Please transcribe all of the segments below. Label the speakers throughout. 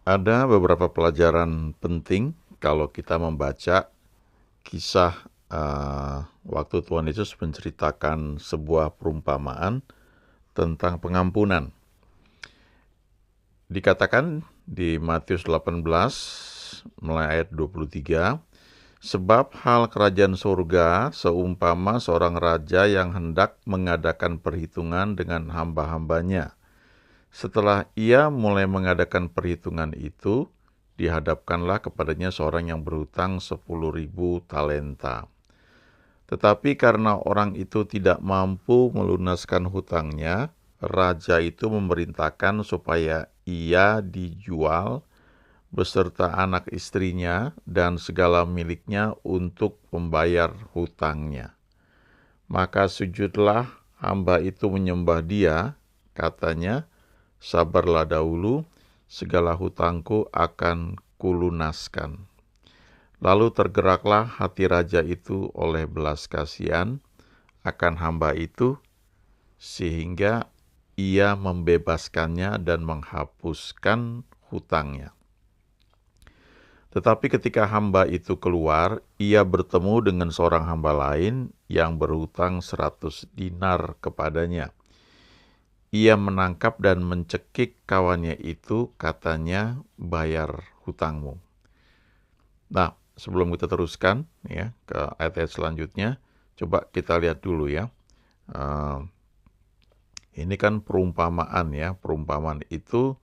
Speaker 1: Ada beberapa pelajaran penting kalau kita membaca kisah waktu Tuhan Yesus menceritakan sebuah perumpamaan tentang pengampunan. Dikatakan di Matius 18 mulai ayat 23, sebab hal kerajaan surga seumpama seorang raja yang hendak mengadakan perhitungan dengan hamba-hambanya. Setelah ia mulai mengadakan perhitungan itu, dihadapkanlah kepadanya seorang yang berhutang 10.000 talenta. Tetapi karena orang itu tidak mampu melunaskan hutangnya, raja itu memerintahkan supaya ia dijual beserta anak istrinya dan segala miliknya untuk membayar hutangnya. Maka sujudlah hamba itu menyembah dia, katanya, sabarlah dahulu, segala hutangku akan kulunaskan. Lalu tergeraklah hati raja itu oleh belas kasihan akan hamba itu, sehingga ia membebaskannya dan menghapuskan hutangnya. Tetapi ketika hamba itu keluar, ia bertemu dengan seorang hamba lain yang berhutang 100 dinar kepadanya. Ia menangkap dan mencekik kawannya itu, katanya, bayar hutangmu. Nah, sebelum kita teruskan ya ke ayat-ayat selanjutnya, coba kita lihat dulu ya. Ini kan perumpamaan ya. Perumpamaan itu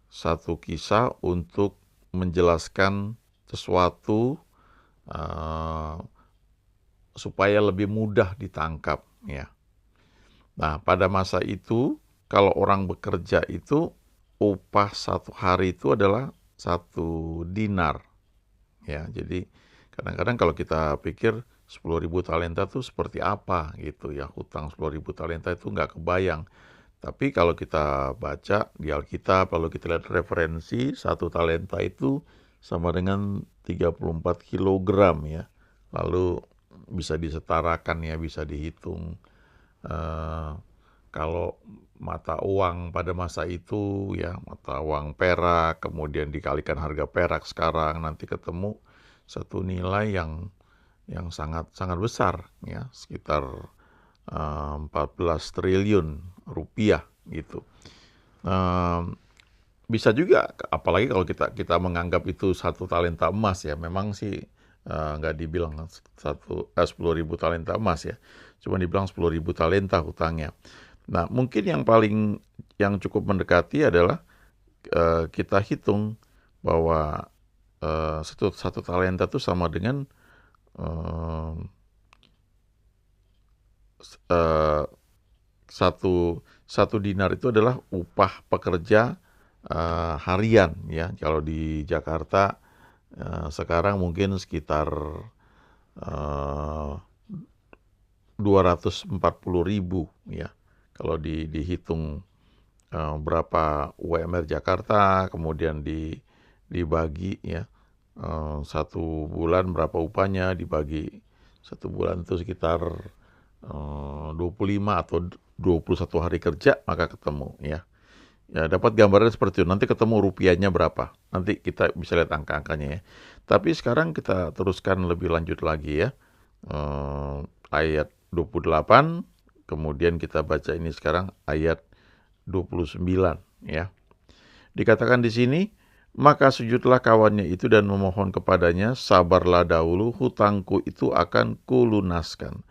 Speaker 1: satu kisah untuk menjelaskan sesuatu supaya lebih mudah ditangkap ya. Nah, pada masa itu kalau orang bekerja itu upah satu hari itu adalah 1 dinar ya. Jadi kadang-kadang kalau kita pikir 10.000 talenta itu seperti apa gitu ya, hutang 10.000 talenta itu nggak kebayang. Tapi kalau kita baca di Alkitab, lalu kita lihat referensi, 1 talenta itu sama dengan 34 kilogram ya. Lalu bisa disetarakan ya, bisa dihitung. Kalau mata uang pada masa itu ya, mata uang perak, kemudian dikalikan harga perak sekarang, nanti ketemu satu nilai yang sangat sangat besar ya, sekitar 14 triliun rupiah gitu. Bisa juga, apalagi kalau kita menganggap itu 1 talenta emas ya, memang sih nggak dibilang 10.000 talenta emas ya, cuma dibilang 10.000 talenta hutangnya. Nah, mungkin yang cukup mendekati adalah kita hitung bahwa satu talenta itu sama dengan satu dinar itu adalah upah pekerja harian ya. Kalau di Jakarta sekarang mungkin sekitar 240.000 ya. Kalau dihitung berapa UMR Jakarta, kemudian dibagi ya, 1 bulan berapa upahnya, dibagi 1 bulan itu sekitar 25 atau 21 hari kerja, maka ketemu ya. Ya, dapat gambaran seperti itu. Nanti ketemu rupiahnya berapa. Nanti kita bisa lihat angka-angkanya ya. Tapi sekarang kita teruskan lebih lanjut lagi ya. Ayat 28, kemudian kita baca ini sekarang ayat 29 ya. Dikatakan di sini, maka sujudlah kawannya itu dan memohon kepadanya, sabarlah dahulu, hutangku itu akan kulunaskan.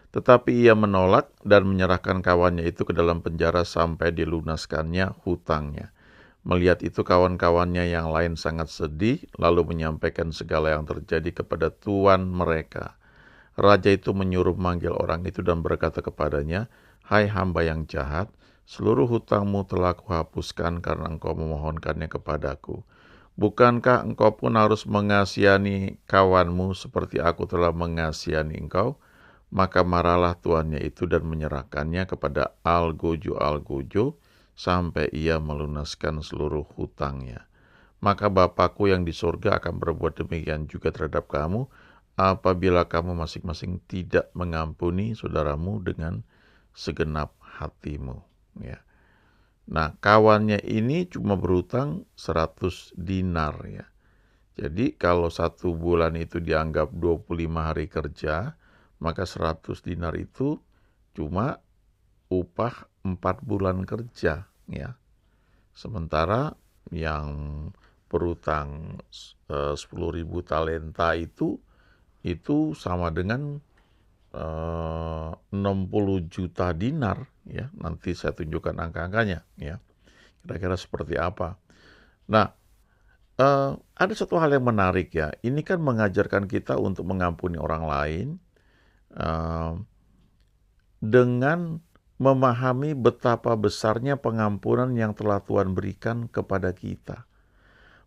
Speaker 1: Tetapi ia menolak dan menyerahkan kawannya itu ke dalam penjara sampai dilunaskannya hutangnya. Melihat itu kawan-kawannya yang lain sangat sedih, lalu menyampaikan segala yang terjadi kepada tuan mereka. Raja itu menyuruh memanggil orang itu dan berkata kepadanya, hai hamba yang jahat, seluruh hutangmu telah kuhapuskan karena engkau memohonkannya kepadaku. Bukankah engkau pun harus mengasihani kawanmu seperti aku telah mengasihani engkau? Maka marahlah tuannya itu dan menyerahkannya kepada algojo sampai ia melunaskan seluruh hutangnya. Maka Bapakku yang di surga akan berbuat demikian juga terhadap kamu, apabila kamu masing-masing tidak mengampuni saudaramu dengan segenap hatimu. Ya. Nah, kawannya ini cuma berutang 100 dinar ya. Jadi kalau 1 bulan itu dianggap 25 hari kerja, maka 100 dinar itu cuma upah 4 bulan kerja ya. Sementara yang berutang 10.000 talenta itu sama dengan 60 juta dinar ya. Nanti saya tunjukkan angka-angkanya ya. Kira-kira seperti apa. Nah, ada satu hal yang menarik ya. Ini kan mengajarkan kita untuk mengampuni orang lain eh, dengan memahami betapa besarnya pengampunan yang telah Tuhan berikan kepada kita.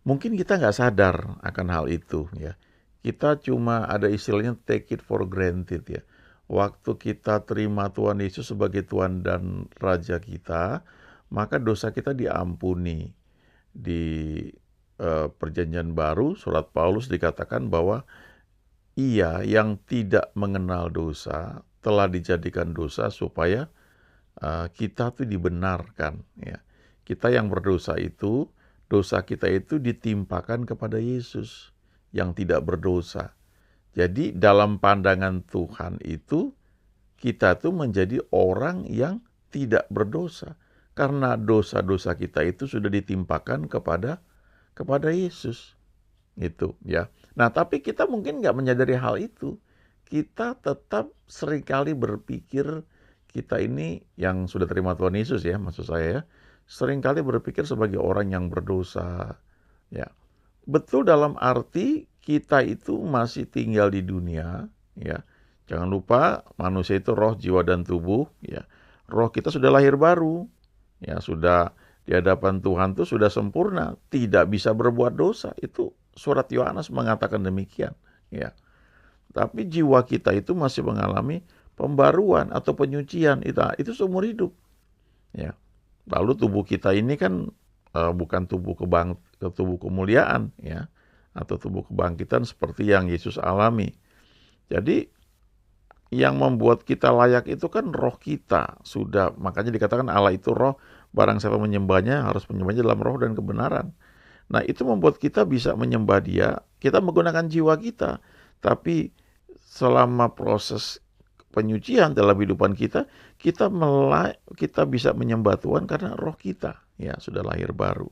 Speaker 1: Mungkin kita nggak sadar akan hal itu ya. Kita cuma ada istilahnya take it for granted ya. Waktu kita terima Tuhan Yesus sebagai Tuhan dan Raja kita, maka dosa kita diampuni. Di Perjanjian Baru, surat Paulus dikatakan bahwa Ia yang tidak mengenal dosa telah dijadikan dosa supaya kita tuh dibenarkan ya. Kita yang berdosa itu, dosa kita itu ditimpakan kepada Yesus yang tidak berdosa. Jadi dalam pandangan Tuhan itu, kita tuh menjadi orang yang tidak berdosa. Karena dosa-dosa kita itu sudah ditimpakan kepada Yesus. Itu ya. Nah, tapi kita mungkin nggak menyadari hal itu. Kita tetap seringkali berpikir kita ini yang sudah terima Tuhan Yesus ya, maksud saya ya, seringkali berpikir sebagai orang yang berdosa. Ya, betul dalam arti kita itu masih tinggal di dunia. Ya, jangan lupa manusia itu roh, jiwa dan tubuh. Ya, roh kita sudah lahir baru. Ya, sudah di hadapan Tuhan itu sudah sempurna, tidak bisa berbuat dosa. Itu surat Yohanes mengatakan demikian, ya. Tapi jiwa kita itu masih mengalami pembaruan atau penyucian itu seumur hidup, ya. Lalu tubuh kita ini kan bukan tubuh kemuliaan, ya, atau tubuh kebangkitan seperti yang Yesus alami. Jadi yang membuat kita layak itu kan roh kita. Sudah, makanya dikatakan Allah itu roh, barang siapa menyembahnya harus menyembahnya dalam roh dan kebenaran. Nah, itu membuat kita bisa menyembah Dia, kita menggunakan jiwa kita. Tapi selama proses penyucian dalam kehidupan kita, kita bisa menyembah Tuhan karena roh kita ya sudah lahir baru.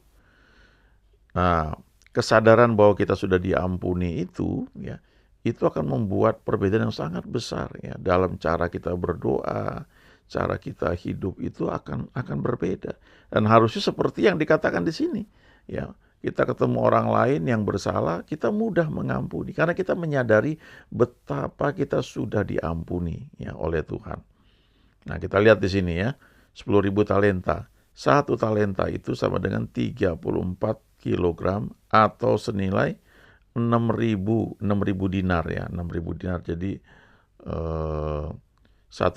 Speaker 1: Nah, kesadaran bahwa kita sudah diampuni itu ya, itu akan membuat perbedaan yang sangat besar ya dalam cara kita berdoa, cara kita hidup itu akan berbeda. Dan harusnya seperti yang dikatakan di sini ya. Kita ketemu orang lain yang bersalah, kita mudah mengampuni karena kita menyadari betapa kita sudah diampuni ya oleh Tuhan. Nah, kita lihat di sini ya, 10.000 talenta. 1 talenta itu sama dengan 34 kilogram atau senilai 6.000 dinar ya, 6.000 dinar. Jadi 1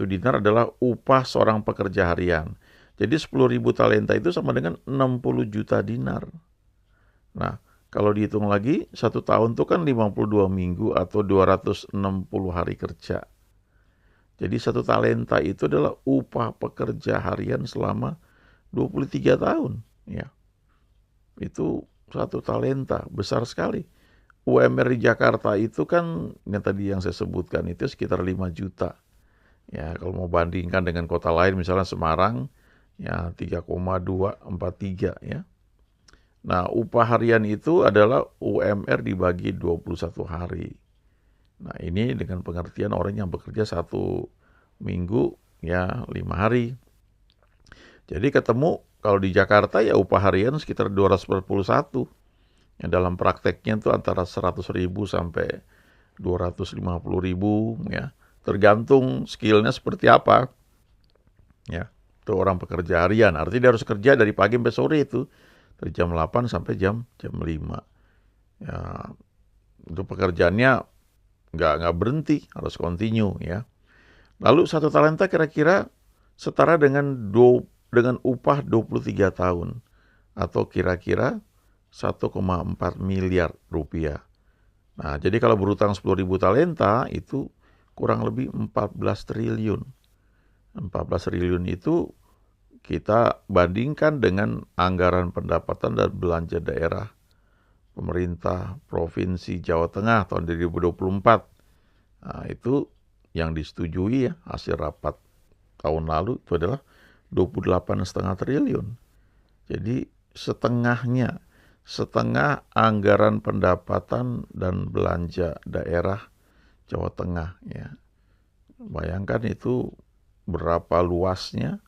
Speaker 1: dinar adalah upah seorang pekerja harian. Jadi 10.000 talenta itu sama dengan 60 juta dinar. Nah, kalau dihitung lagi, 1 tahun itu kan 52 minggu atau 260 hari kerja. Jadi 1 talenta itu adalah upah pekerja harian selama 23 tahun. Ya. Itu 1 talenta, besar sekali. UMR di Jakarta itu kan, yang saya sebutkan itu sekitar 5 juta. Ya, kalau mau bandingkan dengan kota lain, misalnya Semarang, ya 3,243 ya. Nah, upah harian itu adalah UMR dibagi 21 hari. Nah, ini dengan pengertian orang yang bekerja 1 minggu, ya 5 hari. Jadi ketemu kalau di Jakarta ya upah harian sekitar 241. Yang dalam prakteknya itu antara 100.000 sampai 250.000 ya. Tergantung skillnya seperti apa. Ya, itu orang pekerja harian. Artinya dia harus kerja dari pagi sampai sore itu. Dari jam 8 sampai jam 5. Ya, itu pekerjaannya nggak berhenti, harus continue ya. Lalu 1 talenta kira-kira setara dengan upah 23 tahun atau kira-kira 1,4 miliar rupiah. Nah, jadi kalau berutang 10.000 talenta itu kurang lebih 14 triliun. 14 triliun itu kita bandingkan dengan anggaran pendapatan dan belanja daerah pemerintah Provinsi Jawa Tengah tahun 2024. Nah, itu yang disetujui ya hasil rapat tahun lalu itu adalah 28,5 triliun. Jadi setengah anggaran pendapatan dan belanja daerah Jawa Tengah ya. Bayangkan itu berapa luasnya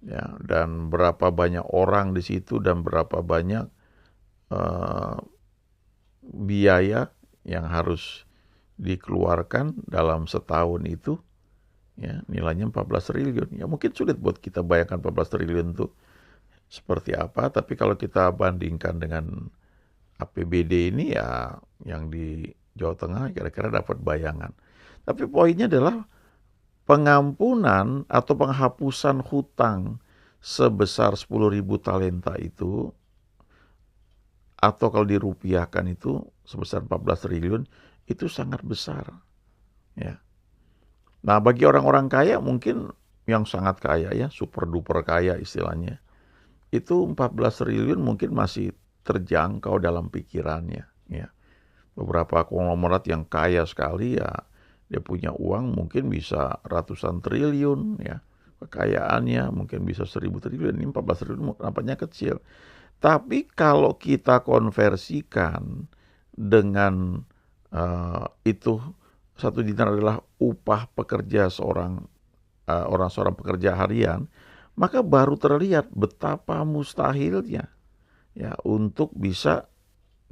Speaker 1: ya, dan berapa banyak orang di situ, dan berapa banyak biaya yang harus dikeluarkan dalam setahun itu ya, nilainya 14 triliun. Ya mungkin sulit buat kita bayangkan 14 triliun itu seperti apa, tapi kalau kita bandingkan dengan APBD ini ya yang di Jawa Tengah kira-kira dapat bayangan. Tapi poinnya adalah pengampunan atau penghapusan hutang sebesar 10.000 talenta itu, atau kalau dirupiahkan itu sebesar 14 triliun, itu sangat besar. Ya. Nah, bagi orang-orang kaya mungkin yang sangat kaya ya, super duper kaya istilahnya, itu 14 triliun mungkin masih terjangkau dalam pikirannya. Ya. Beberapa konglomerat yang kaya sekali ya, dia punya uang mungkin bisa ratusan triliun ya. Kekayaannya mungkin bisa 1.000 triliun, ini 14 triliun nampaknya kecil. Tapi kalau kita konversikan dengan itu 1 dinar adalah upah pekerja seorang pekerja harian, maka baru terlihat betapa mustahilnya ya untuk bisa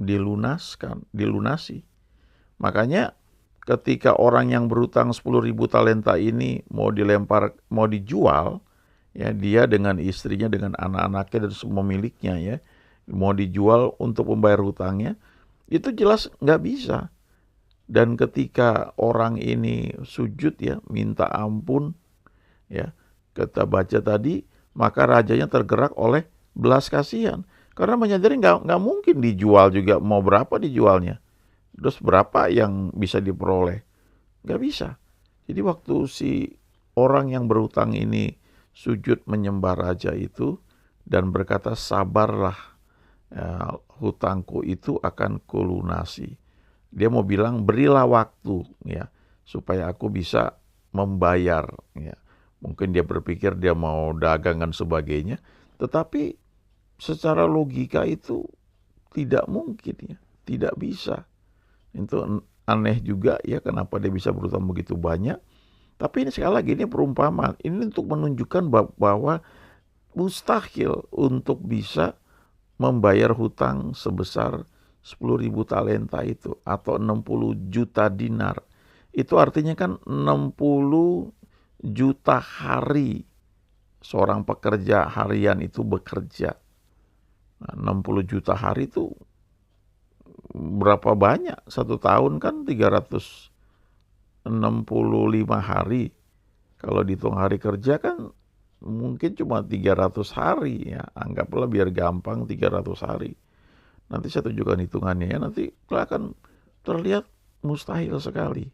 Speaker 1: dilunasi. Makanya ketika orang yang berutang 10.000 talenta ini mau dijual, ya dia dengan istrinya, dengan anak-anaknya dan semua miliknya ya, mau dijual untuk membayar hutangnya, itu jelas nggak bisa. Dan ketika orang ini sujud ya, minta ampun ya, kita baca tadi, maka rajanya tergerak oleh belas kasihan. Karena menyadari nggak mungkin dijual juga, mau berapa dijualnya. Terus berapa yang bisa diperoleh? Nggak bisa. Jadi waktu si orang yang berhutang ini sujud menyembah raja itu dan berkata, sabarlah, ya, hutangku itu akan kulunasi. Dia mau bilang berilah waktu ya supaya aku bisa membayar ya. Mungkin dia berpikir dia mau dagang dan sebagainya, tetapi secara logika itu tidak mungkin ya, tidak bisa. Itu aneh juga ya, kenapa dia bisa berutang begitu banyak. Tapi ini sekali lagi ini perumpamaan. Ini untuk menunjukkan bahwa mustahil untuk bisa membayar hutang sebesar 10.000 talenta itu atau 60 juta dinar. Itu artinya kan 60 juta hari seorang pekerja harian itu bekerja. Nah, 60 juta hari itu berapa banyak? 1 tahun kan 365 hari. Kalau dihitung hari kerja kan mungkin cuma 300 hari ya. Anggaplah biar gampang 300 hari. Nanti saya tunjukkan hitungannya ya. Nanti akan terlihat mustahil sekali.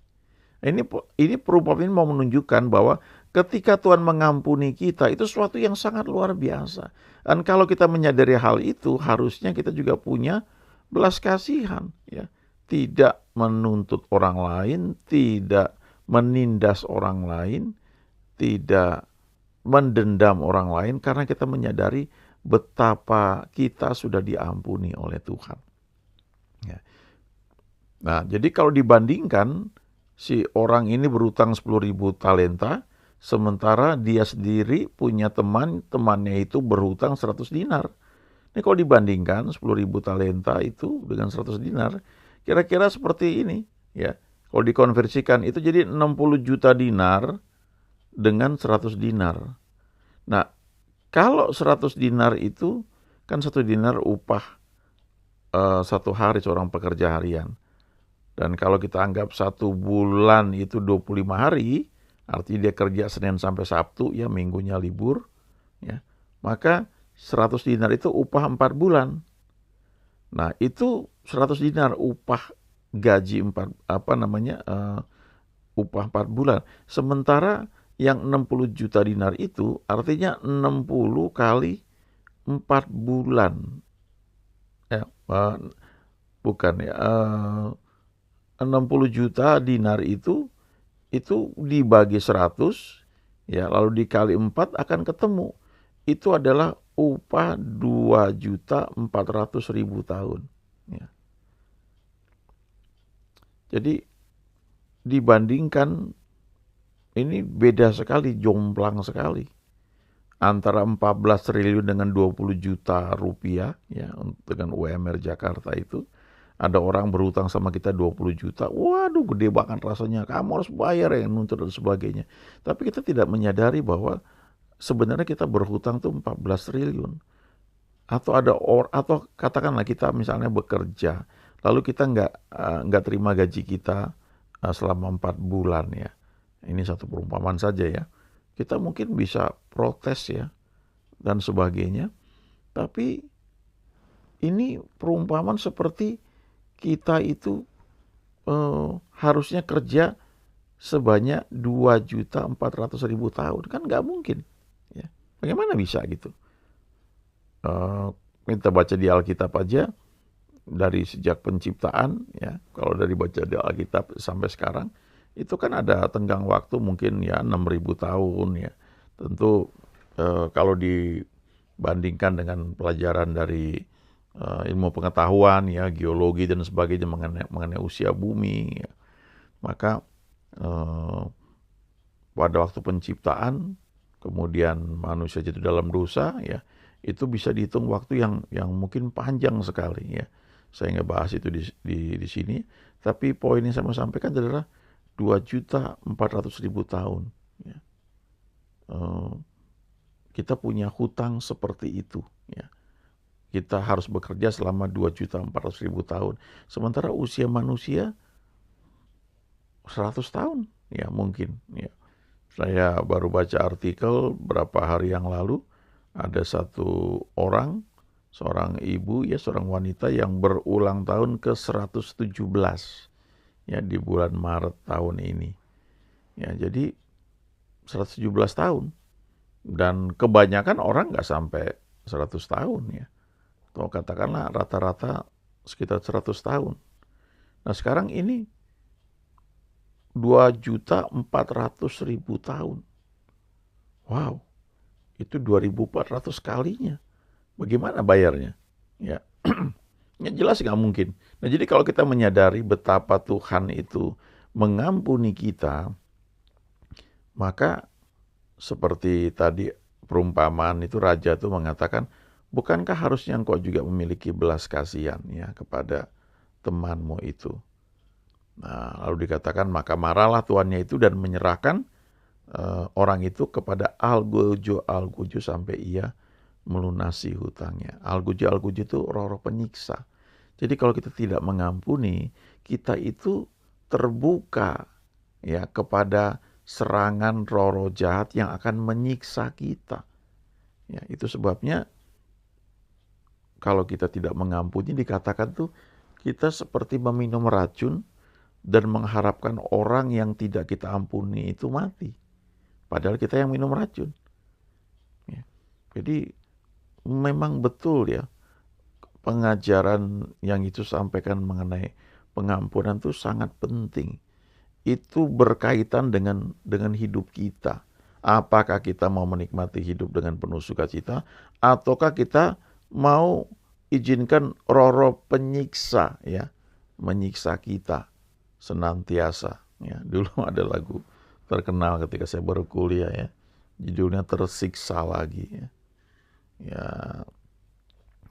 Speaker 1: Ini perumpamaan mau menunjukkan bahwa ketika Tuhan mengampuni kita, itu sesuatu yang sangat luar biasa. Dan kalau kita menyadari hal itu, harusnya kita juga punya belas kasihan. Ya. Tidak menuntut orang lain, tidak menindas orang lain, tidak mendendam orang lain, karena kita menyadari betapa kita sudah diampuni oleh Tuhan. Ya. Nah, jadi kalau dibandingkan, si orang ini berutang 10.000 talenta, sementara dia sendiri punya temannya itu berhutang 100 dinar. Ini kalau dibandingkan 10.000 talenta itu dengan 100 dinar, kira-kira seperti ini. Ya. Kalau dikonversikan itu jadi 60 juta dinar dengan 100 dinar. Nah, kalau 100 dinar itu, kan 1 dinar upah 1 hari seorang pekerja harian. Dan kalau kita anggap 1 bulan itu 25 hari, artinya dia kerja Senin sampai Sabtu, ya minggunya libur, ya, maka 100 dinar itu upah 4 bulan. Nah, itu 100 dinar upah gaji upah 4 bulan. Sementara Yang 60 juta dinar itu artinya 60 kali 4 bulan. Ya, bukan ya. 60 juta dinar itu dibagi 100, ya, lalu dikali 4 akan ketemu. Itu adalah upah 2.400.000 tahun. Ya. Jadi dibandingkan, ini beda sekali, jomplang sekali. Antara 14 triliun dengan 20 juta rupiah, ya, dengan UMR Jakarta itu. Ada orang berhutang sama kita 20 juta, waduh gede banget rasanya, kamu harus bayar ya, nuntut dan sebagainya. Tapi kita tidak menyadari bahwa sebenarnya kita berhutang tuh 14 triliun. Atau katakanlah kita misalnya bekerja, lalu kita nggak terima gaji kita selama 4 bulan ya. Ini satu perumpamaan saja ya. Kita mungkin bisa protes ya dan sebagainya. Tapi ini perumpamaan seperti kita itu harusnya kerja sebanyak 2.400.000 tahun. Kan nggak mungkin. Ya. Bagaimana bisa gitu? Kita baca di Alkitab aja, dari sejak penciptaan, ya, kalau dari baca di Alkitab sampai sekarang, itu kan ada tenggang waktu mungkin ya 6.000 tahun ya. Tentu kalau dibandingkan dengan pelajaran dari ilmu pengetahuan ya, geologi dan sebagainya mengenai usia bumi ya, maka pada waktu penciptaan, kemudian manusia jatuh dalam dosa ya, itu bisa dihitung waktu yang mungkin panjang sekali ya. Saya nggak bahas itu di sini, tapi poin yang saya mau sampaikan adalah 2.400.000 tahun ya. Kita punya hutang seperti itu ya. Kita harus bekerja selama 2.400.000 tahun. Sementara usia manusia 100 tahun ya mungkin ya. Saya baru baca artikel beberapa hari yang lalu, ada satu orang, seorang ibu ya, seorang wanita yang berulang tahun ke 117 ya di bulan Maret tahun ini. Ya, jadi 117 tahun. Dan kebanyakan orang nggak sampai 100 tahun ya. Atau katakanlah rata-rata sekitar 100 tahun. Nah sekarang ini 2.400.000 tahun. Wow, itu 2.400 kalinya. Bagaimana bayarnya? Ya, ya jelas nggak mungkin. Nah jadi kalau kita menyadari betapa Tuhan itu mengampuni kita, maka seperti tadi perumpamaan itu, raja itu mengatakan, bukankah harusnya engkau juga memiliki belas kasihan ya kepada temanmu itu? Nah, lalu dikatakan, maka marahlah tuannya itu dan menyerahkan orang itu kepada algojo sampai ia melunasi hutangnya. Algojo itu roh-roh penyiksa. Jadi kalau kita tidak mengampuni, kita itu terbuka ya kepada serangan roh-roh jahat yang akan menyiksa kita. Ya, itu sebabnya kalau kita tidak mengampuni, dikatakan tuh kita seperti meminum racun dan mengharapkan orang yang tidak kita ampuni itu mati. Padahal kita yang minum racun. Ya. Jadi memang betul ya, pengajaran yang itu sampaikan mengenai pengampunan itu sangat penting. Itu berkaitan dengan hidup kita. Apakah kita mau menikmati hidup dengan penuh sukacita, ataukah kita mau izinkan roh-roh penyiksa ya menyiksa kita senantiasa ya. Dulu ada lagu terkenal ketika saya baru kuliah ya, judulnya Tersiksa Lagi ya.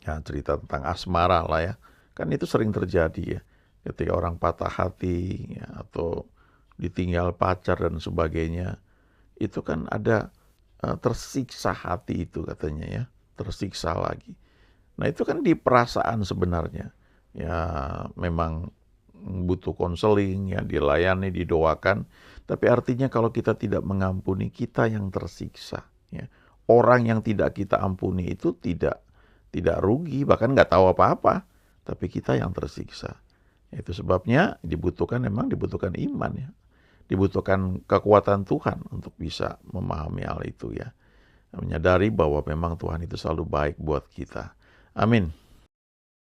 Speaker 1: Ya cerita tentang asmara lah ya. Kan itu sering terjadi ya, ketika orang patah hati ya, atau ditinggal pacar dan sebagainya. Itu kan ada tersiksa hati itu katanya ya, tersiksa lagi. Nah itu kan di perasaan sebenarnya. Ya memang butuh konseling ya, dilayani, didoakan. Tapi artinya kalau kita tidak mengampuni, kita yang tersiksa ya. Orang yang tidak kita ampuni itu tidak rugi, bahkan nggak tahu apa-apa, tapi kita yang tersiksa. Itu sebabnya dibutuhkan iman ya. dibutuhkan kekuatan Tuhan untuk bisa memahami hal itu ya. Menyadari bahwa memang Tuhan itu selalu baik buat kita. Amin.